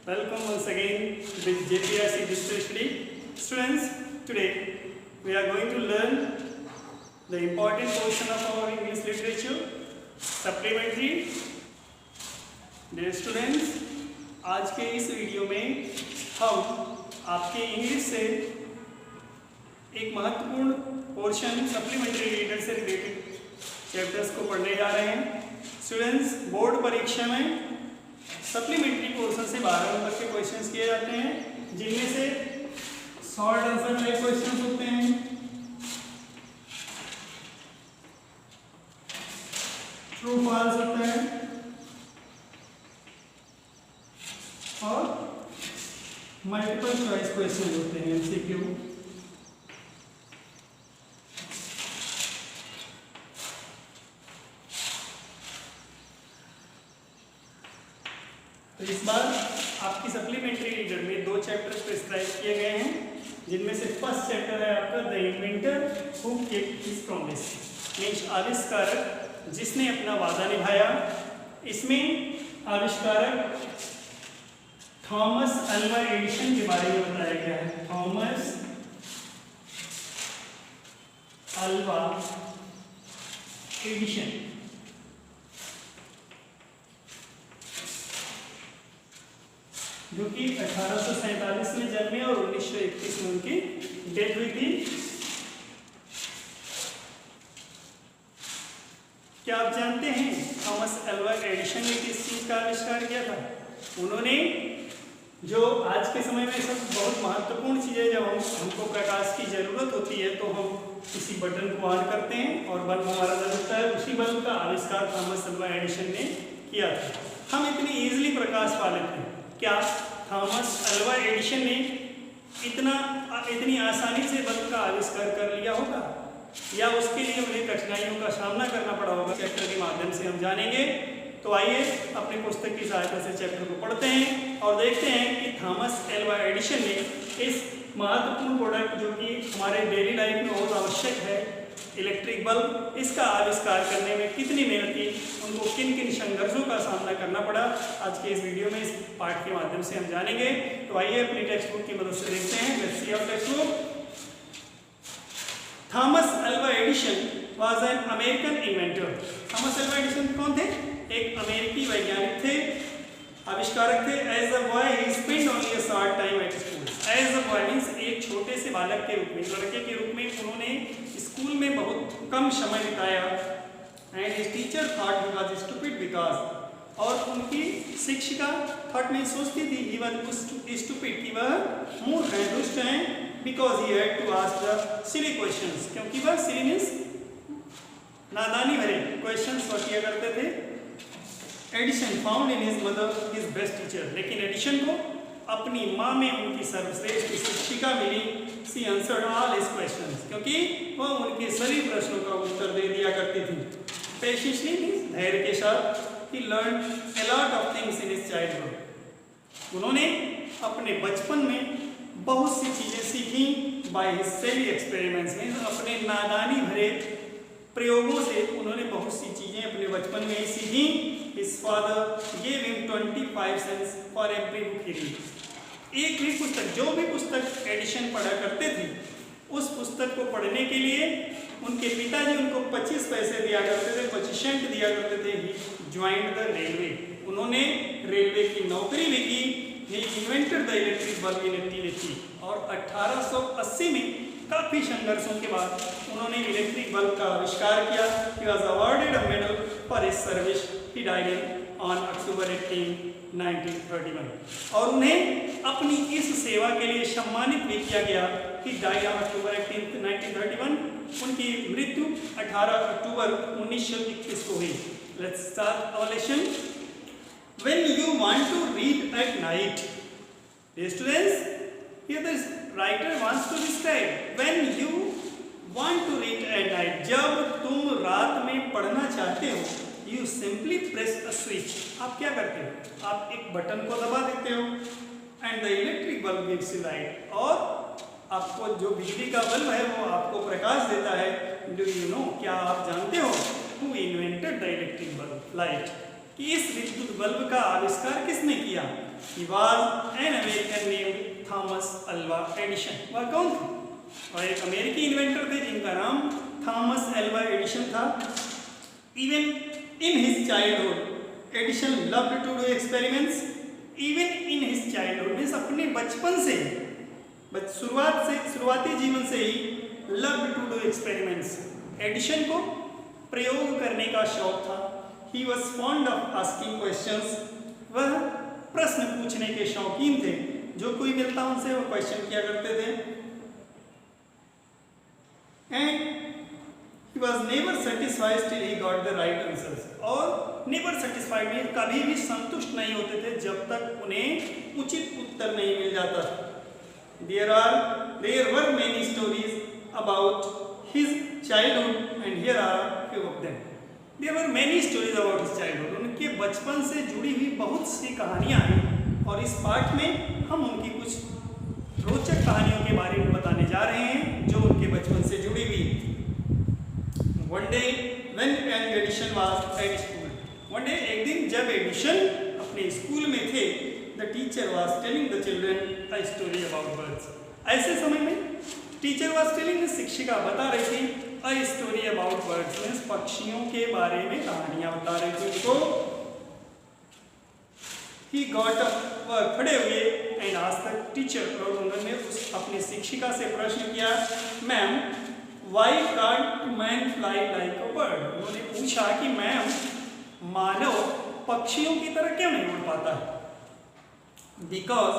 Welcome once again with JPRC Digital Study. Students, today we are going to learn the important portion of our English literature, supplementary. Dear students, आज के इस video में हम आपके English से एक महत्वपूर्ण पोर्शन सप्लीमेंट्री रीडर से रिलेटेड चैप्टर्स को पढ़ने जा रहे हैं। स्टूडेंट्स, बोर्ड परीक्षा में सप्लीमेंट्री पोर्शन से 12 नंबर के क्वेश्चंस किए जाते हैं, जिनमें से शॉर्ट आंसर वाले क्वेश्चंस होते हैं, ट्रू फॉल्स होता है और मल्टीपल चॉइस क्वेश्चन होते हैं, एमसीक्यू। तो इस बार आपकी सप्लीमेंट्री रीडर में 2 चैप्टर्स प्रिस्क्राइब किए गए हैं, जिनमें से फर्स्ट चैप्टर है आपका the inventor who kept his promise, means आविष्कारक जिसने अपना वादा निभाया। इसमें आविष्कारक थॉमस अल्वा एडिसन के बारे में बताया गया है। थॉमस अल्वा एडिसन जो कि 1847 में जन्मे और 1931 में उनकी डेथ हुई थी। क्या आप जानते हैं थॉमस अल्वा एडिसन ने किस चीज का आविष्कार किया था? उन्होंने जो आज के समय में सब बहुत महत्वपूर्ण चीजें, जब हमको प्रकाश की जरूरत होती है तो हम किसी बटन को ऑन करते हैं और बल्ब हमारा जलता है, उसी बल्ब का आविष्कार थॉमस अल्वा एडिसन ने किया था। हम इतनी इजीली प्रकाश पा लेते हैं। क्या थॉमस अल्वा एडिसन ने इतनी आसानी से बल्ब का आविष्कार कर लिया होगा, या उसके लिए उन्हें कठिनाइयों का सामना करना पड़ा होगा? चैप्टर के माध्यम से हम जानेंगे। तो आइए अपने पुस्तक की सहायता से चैप्टर को पढ़ते हैं और देखते हैं कि थॉमस अल्वा एडिसन ने इस महत्वपूर्ण प्रोडक्ट, जो कि हमारे डेली लाइफ में बहुत आवश्यक है, इलेक्ट्रिक बल्ब, इसका आविष्कार करने में कितनी मेहनत की, उनको किन किन संघर्षों का सामना करना पड़ा, आज के इस वीडियो में इस पाठ के माध्यम से हम जानेंगे। तो आइए अपनी टेक्स्ट बुक की मदद से देखते हैं। Let's see our text book. Thomas Alva Edison was an American inventor. Thomas Alva Edison कौन थे? एक अमेरिकी वैज्ञानिक थे, आविष्कारक थे। As a boy he spent only a short time at school. As a boy means एक छोटे से बालक के रूप में, लड़के के रूप में उन्होंने स्कूल में बहुत कम समय बिताया। And his teacher thought he was stupid because, और उनकी शिक्षिका थॉट में सोचती थी ही वाज स्टूपिड, कि वह मूर्ख है, दुष्ट है, because he had to ask the silly questions, क्योंकि वह सिली मींस नादानी भरे क्वेश्चंस किया करते थे। Edison found in his mother his best teacher, लेकिन एडिसन को अपनी माँ में उनकी सर्वश्रेष्ठ शिक्षिका मिली। सी आंसर्ड ऑल हिज क्वेश्चंस, क्योंकि वह उनके सभी प्रश्नों का उत्तर दे दिया करती थी। पेशेंसली मींस धैर्य के साथ। He learn a lot of things in his childhood, उन्होंने अपने बचपन में बहुत सी चीजें सीखी। By his silly experiments, means अपने नादानी भरे प्रयोगों से उन्होंने बहुत सी चीजें अपने बचपन में ही सीखी। His father gave him 25 cents for every book he read. एक भी पुस्तक, जो भी पुस्तक एडिसन पढ़ा करते थे, उस पुस्तक को पढ़ने के लिए उनके पिताजी उनको 25 पैसे दिया करते थे, 25 सेंट दिया करते थे। ही ज्वाइंड द रेलवे, उन्होंने रेलवे की नौकरी भी की। He invented the electric bulb in 1880, और 1880 में काफी संघर्षों के बाद उन्होंने इलेक्ट्रिक बल्ब का आविष्कार किया। He was awarded a medal for his service. He died on October 18, 1931, और उन्हें अपनी इस सेवा के लिए सम्मानित भी किया गया। कि डाइड ऑन अक्टूबर 18, 1931, उनकी मृत्यु 18 अक्टूबर 1921 को हुई। Let's start our lesson. When you want to read at night, dear students, here the writer wants to describe when you want to read at night, जब तुम रात में पढ़ना चाहते हो, you simply press a switch, आप क्या करते हो? आप एक बटन को दबा देते हो, and the electric bulb gives you light, और आपको जो बिजली का बल्ब है वो आपको प्रकाश देता है। डू यू नो, क्या आप जानते हो who invented the electric bulb light? कि इस विद्युत बल्ब का आविष्कार किसने किया? He was an American named Thomas Alva Edison. वह कौन थे? वह एक अमेरिकी इन्वेंटर थे जिनका नाम थॉमस अल्वा एडिशन था। Even in his childhood, Edison loved to do experiments. Even in his childhood means अपने बचपन से, शुरुआती जीवन से ही loved to do experiments. Edison को प्रयोग करने का शौक था। He was fond of asking questions. वह प्रश्न पूछने के शौकीन थे। जो कोई मिलता उनसे वो क्वेश्चन किया करते थे। And he was never satisfied till he got the right answers. और never satisfied में कभी भी संतुष्ट नहीं होते थे जब तक उन्हें उचित उत्तर नहीं मिल जाता। There were many stories about his childhood and here are few of them. There were many stories about his childhood. उनके बचपन से जुड़ी हुई बहुत सी कहानियां हैं और इस पाठ में हम उनकी कुछ रोचक कहानियों के बारे में बताने जा रहे हैं जो उनके बचपन से जुड़ी हुई। One day when Edison was at school. One day एक दिन जब एडिशन अपने स्कूल में थे, the teacher was telling the children a story about birds. ऐसे समय में टीचर was telling, शिक्षिका बता रही थी a story about birds means पक्षियों के बारे में कहानियां बता रही थी उनको। He got up, वह खड़े हुए and asked the teacher, और उन्होंने अपनी शिक्षिका से प्रश्न किया, ma'am why can't man fly like a bird? उन्होंने पूछा कि मैम मानव पक्षियों की तरह क्यों नहीं उड़ पाता है? Because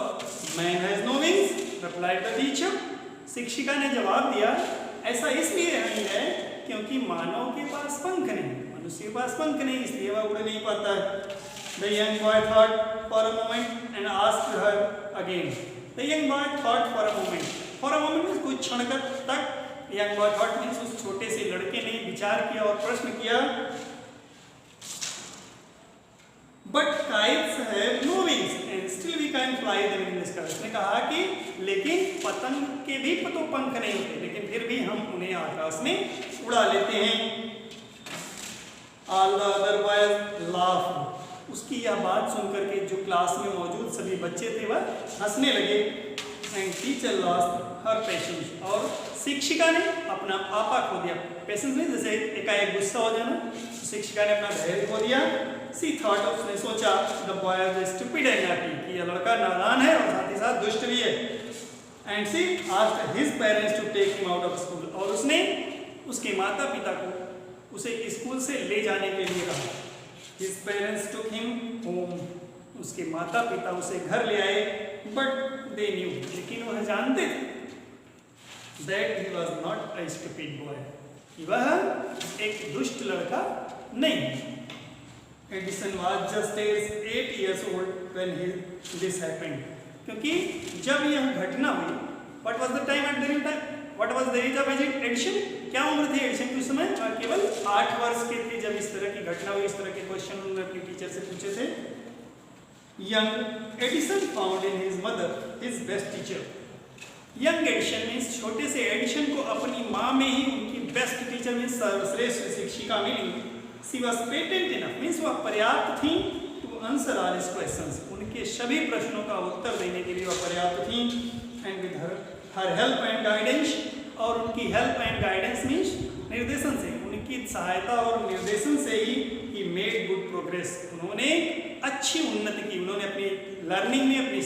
man has no wings, replied the teacher. शिक्षिका ने जवाब दिया, ऐसा इसलिए नहीं है क्योंकि मानव के पास पंख नहीं, मनुष्य के पास पंख नहीं, इसलिए वह उड़ नहीं पाता है। The young boy thought for a moment and asked her again. The young boy thought for a moment. For a moment means कुछ क्षण तक young boy thought means उस छोटे से लड़के ने विचार किया और प्रश्न किया, But kites have no wings and still we can fly them in the sky. उसने कहा कि लेकिन पतंग के भी तो पंख नहीं होते, लेकिन फिर भी हम उन्हें आकाश में उड़ा लेते हैं। All the other boys laughed. उसकी यह बात सुनकर के जो क्लास में मौजूद सभी बच्चे थे वह हंसने लगे। And teacher lost her patience. और शिक्षिका ने अपना आपा खो दिया। पेशेंस में जैसे एकाएक गुस्सा हो जाना, शिक्षिका ने अपना धैर्य खो दिया। She thought, उसने सोचा, the boy is stupid and naughty, कि यह लड़का नादान है और साथ ही साथ दुष्ट भी है। And she asked his parents to take him out of school. और उसने उसके माता पिता को उसे स्कूल से ले जाने के लिए कहा। His parents took him home. उसके माता पिता उसे घर ले आए, but they knew, लेकिन वह जानते थे that he was not a stupid boy, कि वह एक दुष्ट लड़का नहीं। Edison was just 8 years old when this happened. क्योंकि जब यह घटना हुई, what was the time at that time? What was the age of Edison? क्या उम्र थी एडिसन की उस समय? केवल 8 वर्ष के थे जब इस तरह की घटना हुई। इस तरह के क्वेश्चन उन्होंने अपनी टीचर से पूछे थे। Young Edison found in his mother his best teacher. Young Edison means छोटे से एडिशन को अपनी माँ में ही उनकी बेस्ट टीचर मीन्स सर्वश्रेष्ठ शिक्षिका मिली। She was patent enough means वह पर्याप्त थी to answer all his questions. उनके सभी प्रश्नों का उत्तर देने के लिए वह पर्याप्त थी। And with her help and guidance, और उनकी हेल्प एंड गाइडेंस मीन्स निर्देशन से, उनकी सहायता और निर्देशन से ही he made good progress. उन्होंने अच्छी उन्नति की, उन्होंने अपनी लर्निंग में, अपनी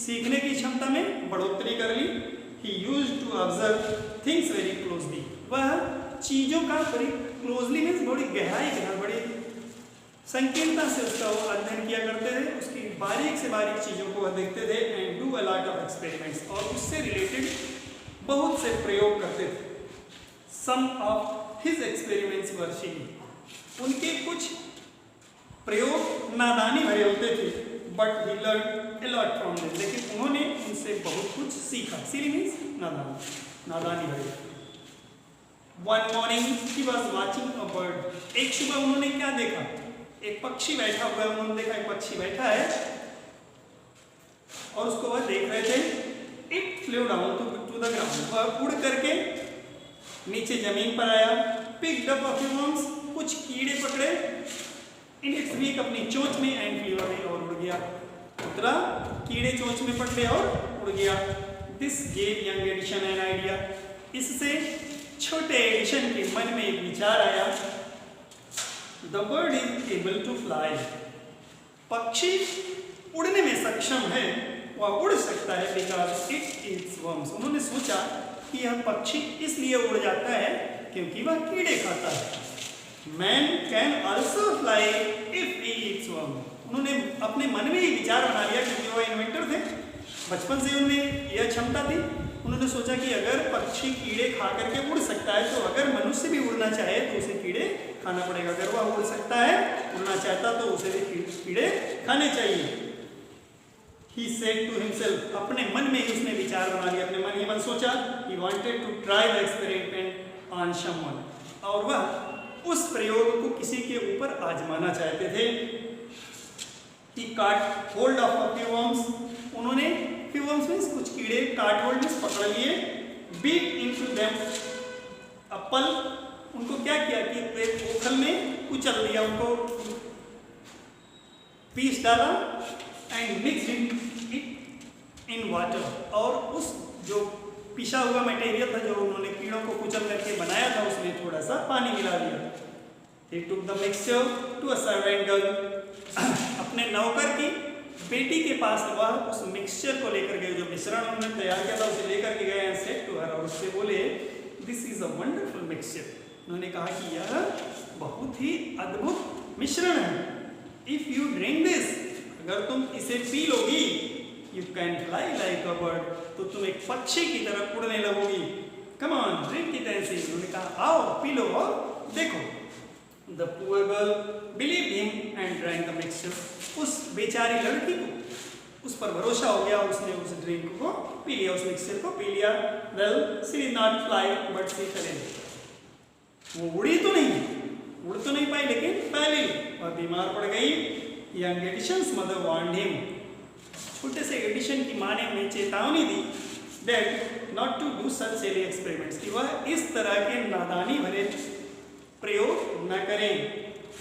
सीखने की क्षमता में बढ़ोतरी कर ली। He used to observe things very closely. वह चीज़ों का बड़ी क्लोजली मीन्स बड़ी गहराई के साथ, बड़ी संकीर्णता से उसका वो अध्ययन किया करते थे। उसकी बारीक से बारीक चीज़ों को वह देखते थे। And do a lot of experiments, और उससे रिलेटेड बहुत से प्रयोग करते थे। Some of his experiments were silly, उनके कुछ प्रयोग नादानी भरे होते थे, but he learn a lot from them, लेकिन उन्होंने उनसे बहुत कुछ सीखा। सिली मीन्स नादानी भरे। One morning he was watching a bird, एक सुबह उन्होंने क्या देखा? एक पक्षी बैठा हुआ है। उन्होंने देखा एक पक्षी बैठा है और उसको वह देख रहे थे। It flew down to the ground, वह उड़ करके नीचे जमीन पर आया। Picked up a few worms, कुछ कीड़े पकड़े। इन इट्स वीक अपनी चोंच में एंड फ्ली अवे और उड़ गया। उतरा, कीड़े चोंच में पड़ गए और उड़ गया। This gave young Edison an idea. इससे छोटे एडिशन के मन में एक विचार आया। The bird is able to fly. पक्षी उड़ने में सक्षम है, वह उड़ सकता है बिकॉज इट ईट्स वर्म्स। उन्होंने सोचा कि यह पक्षी इसलिए उड़ जाता है क्योंकि वह कीड़े खाता है। Man can also fly if he eats worm. उन्होंने अपने मन में ही विचार बना लिया, क्योंकि वह इन्वेंटर थे, बचपन से उनमें यह क्षमता थी। उन्होंने सोचा कि अगर पक्षी कीड़े खा करके उड़ सकता है तो अगर मनुष्य भी उड़ना चाहे तो उसे कीड़े खाना पड़ेगा। अगर वह उड़ सकता है, उड़ना चाहता, तो उसे भी कीड़े खाने चाहिए। He said to himself, अपने मन में ही उसने विचार बना लिया, अपने मन ही मन सोचा। He wanted to try the experiment on someone। और वह उस प्रयोग को किसी के ऊपर आजमाना चाहते थे। He caught hold of a few worms। उन्होंने few worms में कुछ कीड़े काट होल्ड में पकड़ लिए। Beat into them a pulp। उनको क्या किया कि एक ओखल में कुचल दिया, उनको पीस डाला। And mix it in water. और उस जो पिसा हुआ मटेरियल था जो उन्होंने कीड़ों को कुचल करके बनाया था, उसमें थोड़ा सा पानी मिला दिया। He took the mixture to a servant girl। अपने नौकर की बेटी के पास वह उस मिक्सचर को लेकर गए, जो मिश्रण उन्होंने तैयार किया था उसे लेकर के गए। एंड सेड टू हर, और उससे बोले, this is a wonderful mixture. उन्होंने कहा कि यह बहुत ही अद्भुत मिश्रण है। इफ यू ड्रिंक दिस, अगर तुम इसे पी लोगी, you can fly like a bird, तो तुम एक पक्षी की तरह उड़ने लगोगी। Come on drink it and see. उन्होंने कहा आओ पी लो और देखो। The poor girl believed him and drank the mixture. उस बेचारी लड़की को उस पर भरोसा हो गया, उसने उस ड्रिंक को पी लिया, उस मिक्सचर को पी लिया। Well she did not fly but she fail. वो उड़ी तो नहीं, उड़ तो नहीं पाई, लेकिन पहले वह बीमार पड़ गई। Young Edison's mother warned him. छोटे से एडिशन की माँ ने उन्हें चेतावनी दी that not to do such silly experiments, कि वह इस तरह के नादानी भरे प्रयोग न करें।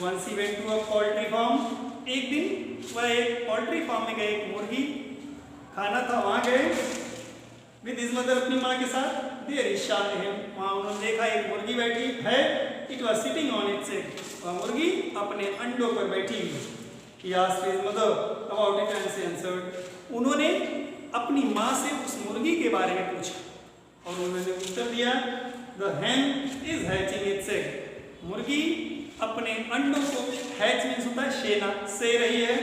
Once he went to a poultry farm. एक दिन वह एक पोल्ट्री फार्म में गए, एक मुर्गी खाना था, वहाँ गए विद हिज मदर, अपनी माँ के साथ। देयर इज शाह हिम। वहाँ उन्होंने देखा एक मुर्गी बैठी है। It was sitting on its egg. वह मुर्गी अपने अंडों पर बैठी हुई। He asked his mother about it and she answered। उन्होंने अपनी माँ से उस मुर्गी के बारे में पूछा और उन्होंने उत्तर दिया, The hen is hatching its egg। मुर्गी अपने अंडों को, हैच मीन्स होता है शेना, से रही है।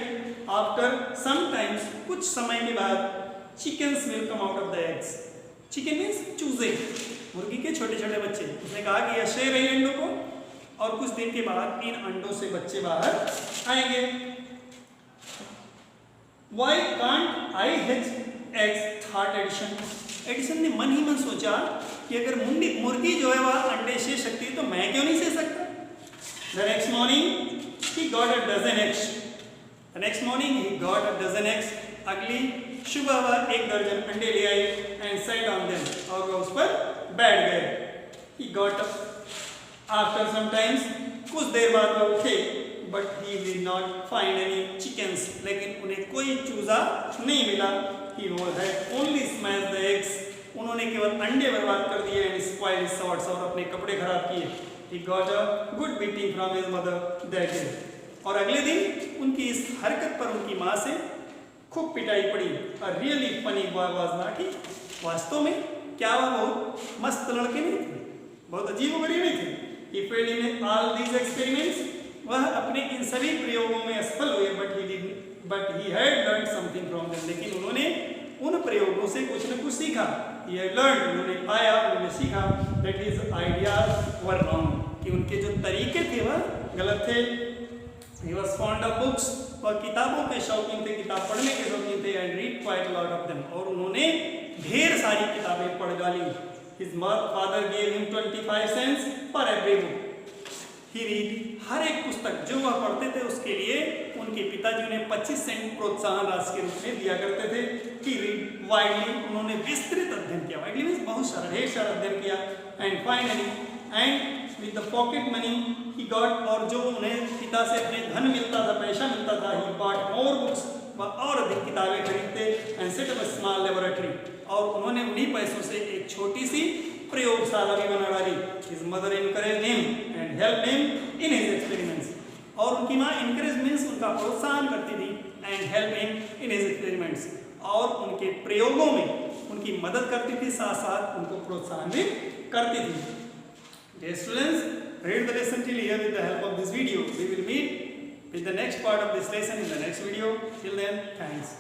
आफ्टर समटाइम्स, कुछ समय के बाद, chickens will come out of the eggs. Chicken means चूजे, मुर्गी के छोटे छोटे बच्चे। उसने कहा कि यह से रही अंडों को और कुछ दिन के बाद इन अंडों से बच्चे बाहर आएंगे। Why can't I hatch eggs? thought Edison. Edison ने मन ही मन सोचा कि अगर मुर्गी जो है वह अंडे से सकती है तो मैं क्यों नहीं से सकता। The next morning he got a dozen eggs। The next morning he got a dozen eggs। अगली सुबह वह 1 दर्जन अंडे ले आई and sat on them। और वह उस पर बैठ गए। He got up after some times। कुछ देर बाद वह उठे but he did not find any chickens। लेकिन उन्हें कोई चूजा नहीं मिला। He had only smashed the eggs। उन्होंने केवल अंडे बर्बाद कर दिए and spoiled his shorts, और अपने कपड़े खराब किए। He got a good beating from his mother that day। और अगले दिन उनकी इस हरकत पर उनकी माँ से खूब पिटाई पड़ी। A really funny boy was not he। वास्तव में क्या वह बहुत मस्त लड़के नहीं थे, बहुत अजीब बढ़िया नहीं थे। He failed in all these experiments। वह अपने इन सभी प्रयोगों में असफल हुए। But he had learn something from them. लेकिन उन्होंने उन प्रयोगों से कुछ न कुछ सीखा। ही हैड लर्न, उन्होंने पाया, उन्होंने सीखा that his ideas were wrong, कि उनके जो तरीके थे वह गलत थे। He was fond of books. वह किताबों के शौकीन थे, किताब पढ़ने के शौकीन थे। And read quite a lot of them. और उन्होंने ढेर सारी किताबें पढ़ डाली। His father gave him 25 cents for every book. He read, हर एक पुस्तक जो वह पढ़ते थे उसके लिए उनके पिताजी उन्हें 25 सेंट प्रोत्साहन राशि के रूप में दिया करते थे। ही रीड वाइडली। उन्होंने विस्तृत अध्ययन किया। वाइडली मीन्स बहुत सारा, ढेर सारा अध्ययन किया। And finally and with the pocket money he got, और जो उन्हें पिता से अपने धन मिलता था, पैसा मिलता था, ही बॉट मोर बुक्स, और अधिक किताबें खरीदते, and set up a small laboratory, और उन्होंने उन्हीं पैसों से एक छोटी सी प्रयोगशाला भी बना डाली। His mother encourage him and help him in his experiments, और उनकी माँ इनकरेज मीन्स उनका प्रोत्साहन करती थी, and help him in his experiments, और उनके प्रयोगों में उनकी मदद करती थी, साथ साथ उनको प्रोत्साहन भी करती थी। Dear students, read the lesson till here with the help of this video. We will meet with the next part of this lesson in the next video. Till then, thanks.